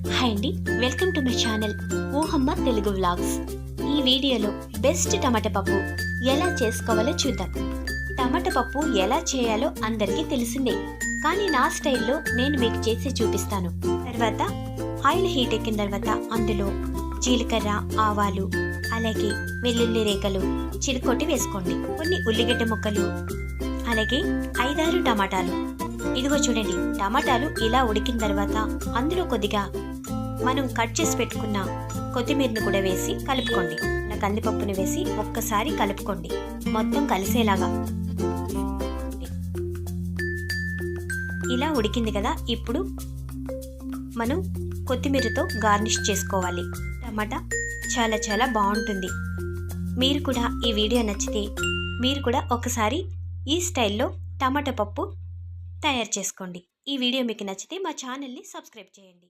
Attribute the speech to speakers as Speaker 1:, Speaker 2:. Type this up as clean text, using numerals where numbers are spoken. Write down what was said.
Speaker 1: Hi అండి, welcome to my channel ఊహమ్మ Telugu vlogs. ఈ వీడియోలో బెస్ట్ టమాటా పప్పు ఎలా చేసుకోవాలో చూద్దాం. టమాటా పప్పు ఎలా చేయాలో అందరికీ తెలిసిందే, కానీ నా స్టైల్లో నేను మీకు చేసి చూపిస్తాను. తర్వాత ఆయిల్ హీట్ ఎక్కిన తర్వాత అందులో జీలకర్ర, ఆవాలు, అలాగే వెల్లుల్లి రేఖలు చిలుకొట్టి వేసుకోండి. కొన్ని ఉల్లిగడ్డ ముక్కలు, అలాగే 5-6 టమాటాలు. ఇదిగో చూడండి, టమాటాలు ఇలా ఉడికిన తర్వాత అందులో కొద్దిగా మనం కట్ చేసి పెట్టుకున్న కొత్తిమీరను కూడా వేసి కలుపుకోండి. ఇలా కందిపప్పుని వేసి ఒక్కసారి కలుపుకోండి, మొత్తం కలిసేలాగా. ఇలా ఉడికింది కదా, ఇప్పుడు మనం కొత్తిమీరతో గార్నిష్ చేసుకోవాలి. టమాటా చాలా చాలా బాగుంటుంది. మీరు కూడా ఈ వీడియో నచ్చితే మీరు కూడా ఒకసారి ఈ స్టైల్లో టమాటా పప్పు తయారు చేసుకోండి. ఈ వీడియో మీకు నచ్చితే మా ఛానల్ని సబ్స్క్రైబ్ చేయండి.